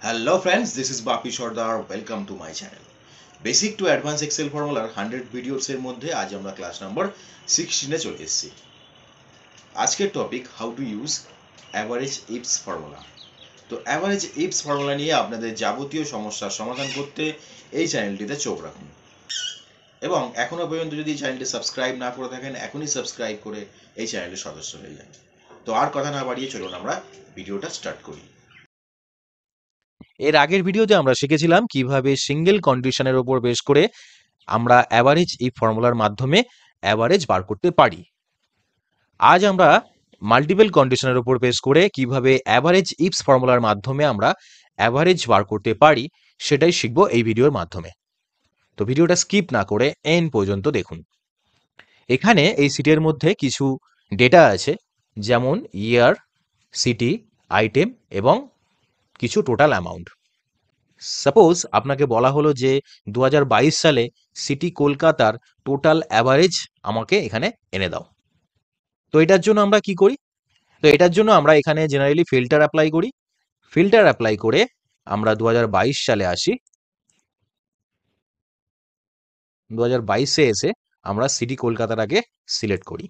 Hello friends, this is Bapi Sardar. Welcome to my channel. Basic to Advanced Excel Formula 100 videos এর মধ্যে আজ আমরা class number 16 এ চলে এসেছি। আজকের topic how to use average ifs formula. তো average ifs formula নিয়ে আপনাদের যাবতীয় সমস্যার সমাধান করতে এই চ্যানেলটিতে চোখ রাখুন। এবং এখনো পর্যন্ত যদি চ্যানেলটি সাবস্ক্রাইব না করে থাকেন এখনই সাবস্ক্রাইব করে এই চ্যানেলের সদস্য হয়ে যান। তো আর কথা না বাড়িয়ে চলুন আমরা ভিডিওটা স্টার্ট করি। এর আগের ভিডিওতে আমরা শিখেছিলাম কিভাবে সিঙ্গেল কন্ডিশনের উপর বেস করে আমরা অ্যাভারেজ এই ফর্মুলার মাধ্যমে অ্যাভারেজ বার করতে পারি। আজ আমরা মাল্টিপল কন্ডিশনের উপর বেস করে কিভাবে অ্যাভারেজ ইপস ফর্মুলার মাধ্যমে আমরা অ্যাভারেজ বার করতে পারি সেটাই শিখব এই ভিডিওর মাধ্যমে। তো ভিডিওটা স্কিপ না করে এন্ড পর্যন্ত দেখুন। এখানে এই সিটের মধ্যে কিছু ডেটা আছে, যেমন ইয়ার, সিটি, আইটেম এবং কিছু টোটাল অ্যামাউন্ট। সাপোজ আপনাকে বলা হলো যে 2022 সালে সিটি কলকাতার টোটাল অ্যাভারেজ আমাকে এখানে এনে দাও। তো এটার জন্য আমরা কি করি? তো এটার জন্য আমরা এখানে জেনারেলি ফিল্টার অ্যাপ্লাই করি। ফিল্টার অ্যাপ্লাই করে আমরা 2022 সালে আসি। 2022-এ এসে আমরা সিটি কলকাতার আগে সিলেক্ট করি।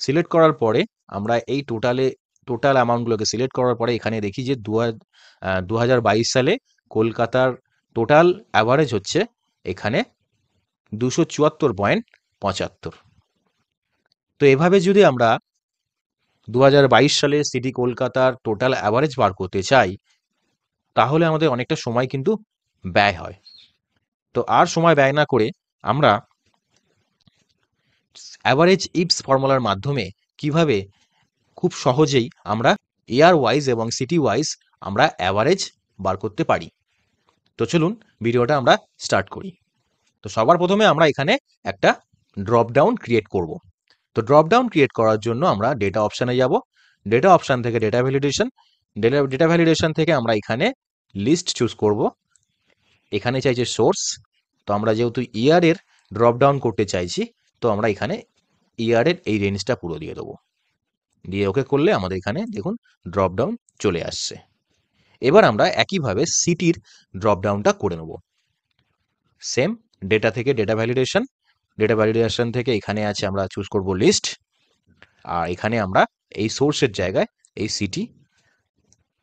সিলেক্ট করার পরে আমরা এই টোটাল অ্যামাউন্টগুলোকে সিলেক্ট করার পরে এখানে দেখি যে 2022 সালে কলকাতার টোটাল অ্যাভারেজ হচ্ছে এখানে 274.75। তো এভাবে যদি আমরা 2022 সালে সিটি কলকাতার টোটাল অ্যাভারেজ বার করতে চাই তাহলে আমাদের অনেকটা সময় কিন্তু ব্যয় হয়। তো আর সময় ব্যয় না করে আমরা অ্যাভারেজ ইপস ফর্মুলার মাধ্যমে কিভাবে খুব সহজেই আমরা ইয়ার ওয়াইজ এবং সিটি ওয়াইজ আমরা অ্যাভারেজ বার করতে পারি। তো চলুন ভিডিওটা আমরা স্টার্ট করি। তো সবার প্রথমে আমরা এখানে একটা ড্রপ ডাউন ক্রিয়েট করব। তো ড্রপ ডাউন ক্রিয়েট করার জন্য আমরা ডেটা অপশানে যাব। ডেটা অপশান থেকে ডেটা ভ্যালিডেশন থেকে আমরা এখানে লিস্ট চুজ করব। এখানে চাইছে সোর্স, তো আমরা যেহেতু ইয়ারের ড্রপ ডাউন করতে চাইছি তো আমরা এখানে ইয়ারের এই রেঞ্জটা পুরো দিয়ে দেবো। দিয়ে ওকে করলে আমাদের এখানে দেখুন ড্রপ ডাউন চলে আসছে। এবার আমরা একইভাবে সিটির ড্রপ ডাউনটা করে নেব। সেম ডেটা থেকে ডেটা ভ্যালিডেশন থেকে এখানে আছে আমরা চুজ করব লিস্ট, আর এখানে আমরা এই সোর্সের জায়গায় এই সিটি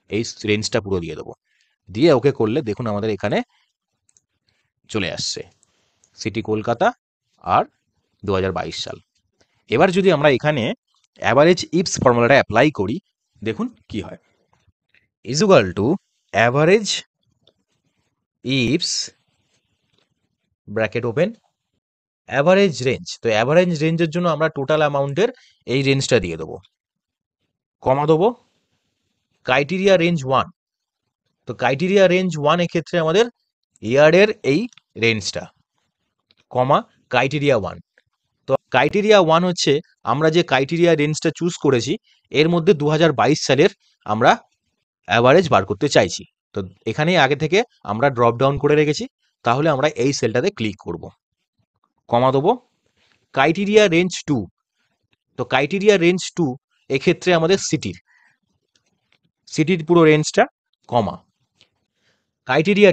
এই রেঞ্জটা পুরো দিয়ে দেবো। দিয়ে ওকে করলে দেখুন আমাদের এখানে চলে আসছে সিটি কলকাতা আর 2022 সাল। এবার যদি আমরা এখানে অ্যাভারেজ ইপস ফর্মুলাটা অ্যাপ্লাই করি দেখুন কি হয়। Is equal to average ifs bracket open average range. তো অ্যাভারেজ রেঞ্জের জন্য আমরা টোটাল অ্যামাউন্টের এই রেঞ্জটা দিয়ে দেবো, কমা দেবো ক্রাইটেরিয়া রেঞ্জ 1। তো ক্রাইটেরিয়া রেঞ্জ 1 এক্ষেত্রে আমাদের ইয়ারের এই রেঞ্জটা, কমা ক্রাইটেরিয়া 1। তো ক্রাইটেরিয়া 1 হচ্ছে আমরা যে ক্রাইটেরিয়া রেঞ্জটা চুজ করেছি এর মধ্যে 2022 সালের আমরা অ্যাভারেজ বার করতে চাইছি। তো এখানেই আগে থেকে আমরা ড্রপ ডাউন করে রেখেছি, তাহলে আমরা এই সেলটাতে ক্লিক করব, কমা দেবো ক্রাইটেরিয়া রেঞ্জ 2। তো ক্রাইটেরিয়া রেঞ্জ 2 এক্ষেত্রে আমাদের সিটির পুরো রেঞ্জটা, কমা ক্রাইটেরিয়া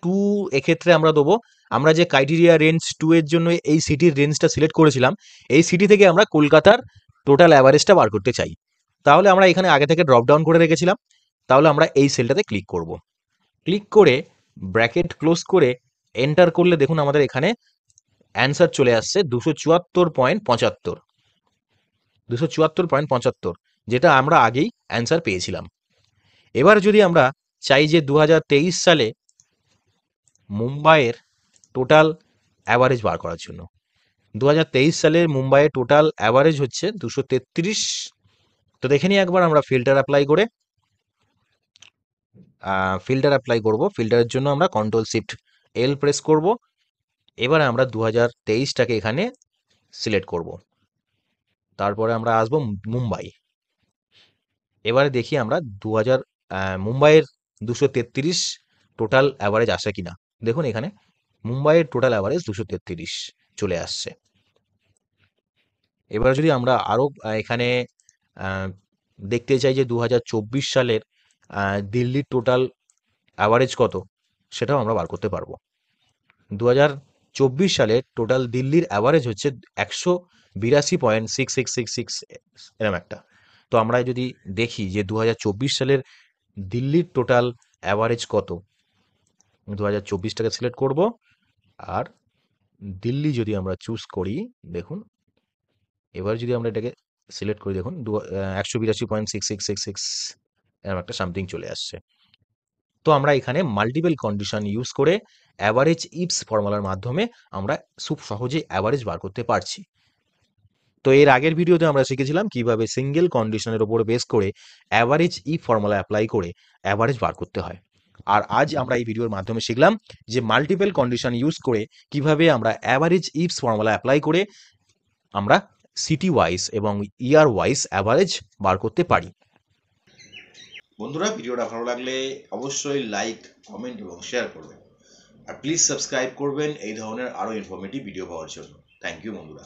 টু এক্ষেত্রে আমরা দেবো আমরা যে ক্রাইটেরিয়া রেঞ্জ 2 এর জন্য এই সিটির রেঞ্জটা সিলেক্ট করেছিলাম এই সিটি থেকে আমরা কলকাতার টোটাল অ্যাভারেজটা বার করতে চাই। তাহলে আমরা এখানে আগে থেকে ড্রপ ডাউন করে রেখেছিলাম, তাহলে আমরা এই সেলটাতে ক্লিক করব। ক্লিক করে ব্র্যাকেট ক্লোজ করে এন্টার করলে দেখুন আমাদের এখানে অ্যান্সার চলে আসছে 274.75, যেটা আমরা আগেই অ্যান্সার পেয়েছিলাম। এবার যদি আমরা চাই যে 2023 সালে মুম্বাইয়ের টোটাল অ্যাভারেজ বার করার জন্য, 2023 সালের মুম্বাইয়ের টোটাল অ্যাভারেজ হচ্ছে 233। তো দেখে নিই একবার আমরা ফিল্টার অ্যাপ্লাই করব। ফিল্টারের জন্য আমরা কন্ট্রোল শিফট এল প্রেস করব। এবারে আমরা 2023টাকে এখানে সিলেক্ট করব, তারপরে আমরা আসবো মুম্বাই। এবারে দেখি আমরা মুম্বাইয়ের 233 টোটাল অ্যাভারেজ আসে কিনা। দেখুন এখানে মুম্বাইয়ের টোটাল অ্যাভারেজ 233 চলে আসছে। এবার যদি আমরা আরও এখানে দেখতে চাই যে 2024 সালের দিল্লির টোটাল অ্যাভারেজ কত সেটাও আমরা বার করতে পারবো। 2024 সালে টোটাল দিল্লির অ্যাভারেজ হচ্ছে 182.6666 এরম একটা। তো আমরা যদি দেখি যে 2024 সালের দিল্লির টোটাল অ্যাভারেজ কত, 2024টাকে সিলেক্ট করব, আর দিল্লি যদি আমরা চুজ করি, দেখুন এবার যদি আমরা এটাকে সিলেক্ট করি, দেখুন 182.6666 এরকম একটা সামথিং চলে আসছে। তো আমরা এখানে মাল্টিপল কন্ডিশন ইউজ করে অ্যাভারেজ ইফস ফর্মুলার মাধ্যমে আমরা খুব সহজেই অ্যাভারেজ বার করতে পারছি। তো এর আগের ভিডিওতে আমরা শিখেছিলাম কিভাবে সিঙ্গেল কন্ডিশনের উপর বেস করে অ্যাভারেজ ইফ ফর্মুলা অ্যাপ্লাই করে অ্যাভারেজ বার করতে হয়। আর আজ আমরা এই ভিডিওর মাধ্যমে শিখলাম যে মাল্টিপল কন্ডিশন ইউজ করে কিভাবে আমরা অ্যাভারেজ ইফস ফর্মুলা অ্যাপ্লাই করে আমরা সিটি ওয়াইজ এবং ইয়ার ওয়াইজ অ্যাভারেজ বার করতে পারি। বন্ধুরা, ভিডিওটা ভালো লাগলে অবশ্যই লাইক, কমেন্ট এবং শেয়ার করবেন। আর প্লিজ সাবস্ক্রাইব করবেন এই ধরনের আরও ইনফরমেটিভ ভিডিও পাওয়ার জন্য। থ্যাংক ইউ বন্ধুরা।